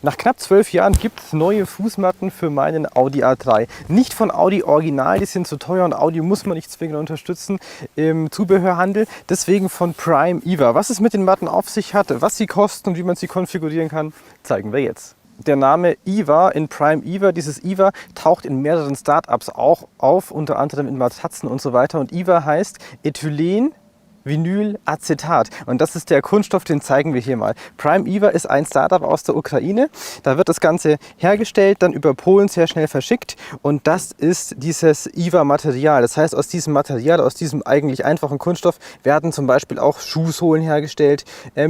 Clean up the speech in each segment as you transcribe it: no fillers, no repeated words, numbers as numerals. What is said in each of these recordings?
Nach knapp 12 Jahren gibt es neue Fußmatten für meinen Audi A3. Nicht von Audi Original, die sind zu teuer und Audi muss man nicht zwingend unterstützen im Zubehörhandel. Deswegen von Prime Eva. Was es mit den Matten auf sich hat, was sie kosten und wie man sie konfigurieren kann, zeigen wir jetzt. Der Name Eva in Prime Eva, dieses Eva taucht in mehreren Startups auch auf, unter anderem in Matratzen und so weiter. Und Eva heißt Ethylen Vinylacetat und das ist der Kunststoff, den zeigen wir hier mal. Prime Eva ist ein Startup aus der Ukraine. Da wird das Ganze hergestellt, dann über Polen sehr schnell verschickt und das ist dieses Eva-Material. Das heißt, aus diesem Material, aus diesem eigentlich einfachen Kunststoff werden zum Beispiel auch Schuhsohlen hergestellt,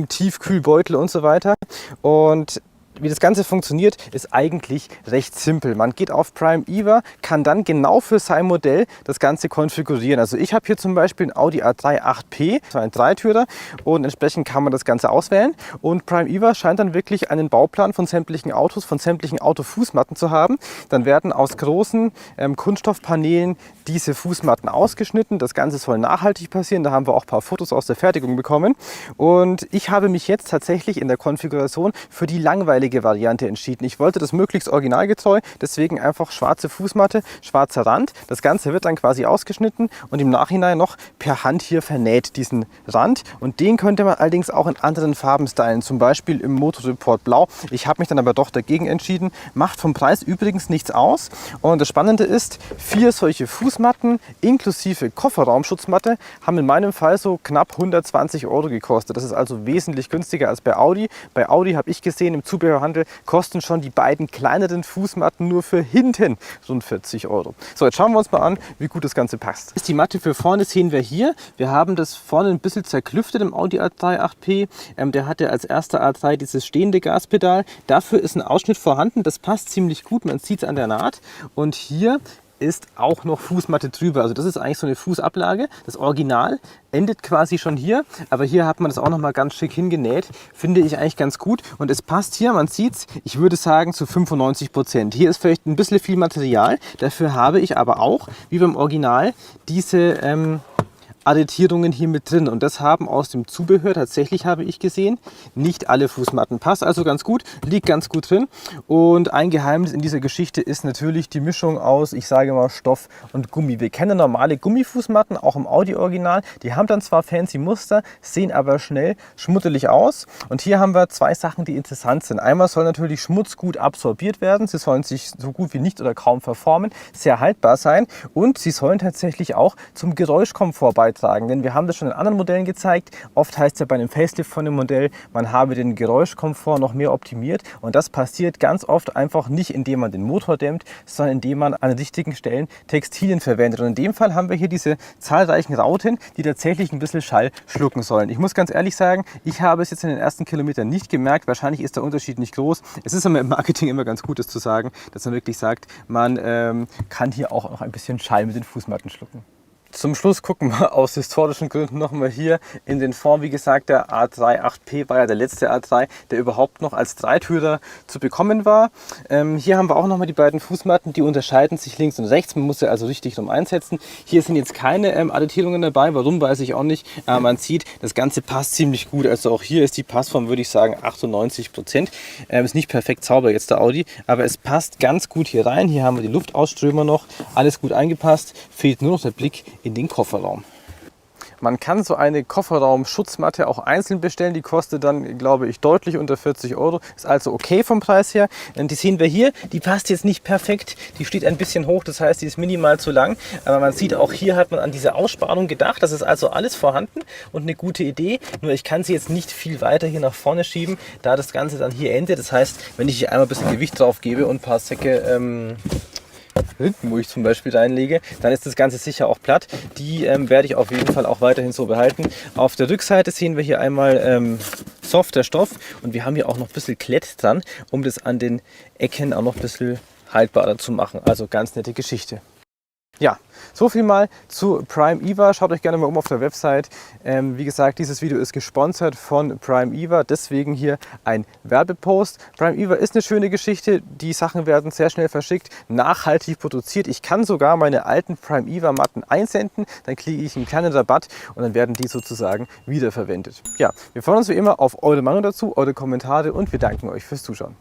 Tiefkühlbeutel und so weiter. Und wie das Ganze funktioniert, ist eigentlich recht simpel. Man geht auf Prime Eva, kann dann genau für sein Modell das Ganze konfigurieren. Also ich habe hier zum Beispiel einen Audi A3 8P, so ein Dreitürer und entsprechend kann man das Ganze auswählen. Und Prime Eva scheint dann wirklich einen Bauplan von sämtlichen Autos, von sämtlichen Autofußmatten zu haben. Dann werden aus großen Kunststoffpaneelen diese Fußmatten ausgeschnitten. Das Ganze soll nachhaltig passieren. Da haben wir auch ein paar Fotos aus der Fertigung bekommen. Und ich habe mich jetzt tatsächlich in der Konfiguration für die langweilige Variante entschieden. Ich wollte das möglichst originalgetreu, deswegen einfach schwarze Fußmatte, schwarzer Rand. Das Ganze wird dann quasi ausgeschnitten und im Nachhinein noch per Hand hier vernäht, diesen Rand. Und den könnte man allerdings auch in anderen Farben stylen, zum Beispiel im Motorreport Blau. Ich habe mich dann aber doch dagegen entschieden. Macht vom Preis übrigens nichts aus. Und das Spannende ist, 4 solche Fußmatten inklusive Kofferraumschutzmatte haben in meinem Fall so knapp 120 € gekostet. Das ist also wesentlich günstiger als bei Audi. Bei Audi habe ich gesehen, im Zubehörhandel kosten schon die beiden kleineren Fußmatten nur für hinten rund 40 €. So, jetzt schauen wir uns mal an, wie gut das Ganze passt. Die Matte für vorne sehen wir hier. Wir haben das vorne ein bisschen zerklüftet im Audi A3 8P. Der hatte als erster A3 dieses stehende Gaspedal. Dafür ist ein Ausschnitt vorhanden. Das passt ziemlich gut. Man sieht es an der Naht. Und hier ist auch noch Fußmatte drüber. Also das ist eigentlich so eine Fußablage. Das Original endet quasi schon hier, aber hier hat man das auch noch mal ganz schick hingenäht. Finde ich eigentlich ganz gut und es passt hier, man sieht es, ich würde sagen zu 95%. Hier ist vielleicht ein bisschen viel Material, dafür habe ich aber auch, wie beim Original, diese Addittierungen hier mit drin und das haben aus dem Zubehör tatsächlich, habe ich gesehen, nicht alle Fußmatten. Passt also ganz gut, liegt ganz gut drin und ein Geheimnis in dieser Geschichte ist natürlich die Mischung aus, ich sage mal, Stoff und Gummi. Wir kennen normale Gummifußmatten, auch im Audi-Original, die haben dann zwar fancy Muster, sehen aber schnell schmuddelig aus und hier haben wir 2 Sachen, die interessant sind. Einmal soll natürlich Schmutz gut absorbiert werden, sie sollen sich so gut wie nicht oder kaum verformen, sehr haltbar sein und sie sollen tatsächlich auch zum Geräuschkomfort beitragen. Denn wir haben das schon in anderen Modellen gezeigt. Oft heißt es ja bei einem Facelift von dem Modell, man habe den Geräuschkomfort noch mehr optimiert. Und das passiert ganz oft einfach nicht, indem man den Motor dämmt, sondern indem man an richtigen Stellen Textilien verwendet. Und in dem Fall haben wir hier diese zahlreichen Rauten, die tatsächlich ein bisschen Schall schlucken sollen. Ich muss ganz ehrlich sagen, ich habe es jetzt in den ersten Kilometern nicht gemerkt. Wahrscheinlich ist der Unterschied nicht groß. Es ist aber im Marketing immer ganz gut, das zu sagen, dass man wirklich sagt, man kann hier auch noch ein bisschen Schall mit den Fußmatten schlucken. Zum Schluss gucken wir aus historischen Gründen nochmal hier in den Fond. Wie gesagt, der A3 8P war ja der letzte A3, der überhaupt noch als Dreitürer zu bekommen war. Hier haben wir auch nochmal die beiden Fußmatten, die unterscheiden sich links und rechts. Man muss sie also richtig rum einsetzen. Hier sind jetzt keine Addittierungen dabei, warum weiß ich auch nicht. Aber man sieht, das Ganze passt ziemlich gut. Also auch hier ist die Passform, würde ich sagen, 98%. Ist nicht perfekt sauber jetzt der Audi, aber es passt ganz gut hier rein. Hier haben wir die Luftausströmer noch, alles gut eingepasst. Fehlt nur noch der Blick in den Kofferraum. Man kann so eine Kofferraum-Schutzmatte auch einzeln bestellen. Die kostet dann, glaube ich, deutlich unter 40 €. Ist also okay vom Preis her. Die sehen wir hier. Die passt jetzt nicht perfekt. Die steht ein bisschen hoch, das heißt, die ist minimal zu lang. Aber man sieht, auch hier hat man an diese Aussparung gedacht. Das ist also alles vorhanden und eine gute Idee. Nur ich kann sie jetzt nicht viel weiter hier nach vorne schieben, da das Ganze dann hier endet. Das heißt, wenn ich hier einmal ein bisschen Gewicht drauf gebe und ein paar Säcke Rindenmulch zum Beispiel reinlege, dann ist das Ganze sicher auch platt. Die werde ich auf jeden Fall auch weiterhin so behalten. Auf der Rückseite sehen wir hier einmal softer Stoff und wir haben hier auch noch ein bisschen Klett dran, um das an den Ecken auch noch ein bisschen haltbarer zu machen. Also ganz nette Geschichte. Ja, so viel mal zu Prime Eva. Schaut euch gerne mal um auf der Website. Wie gesagt, dieses Video ist gesponsert von Prime Eva, deswegen hier ein Werbepost. Prime Eva ist eine schöne Geschichte. Die Sachen werden sehr schnell verschickt, nachhaltig produziert. Ich kann sogar meine alten Prime Eva Matten einsenden, dann kriege ich einen kleinen Rabatt und dann werden die sozusagen wiederverwendet. Ja, wir freuen uns wie immer auf eure Meinung dazu, eure Kommentare und wir danken euch fürs Zuschauen.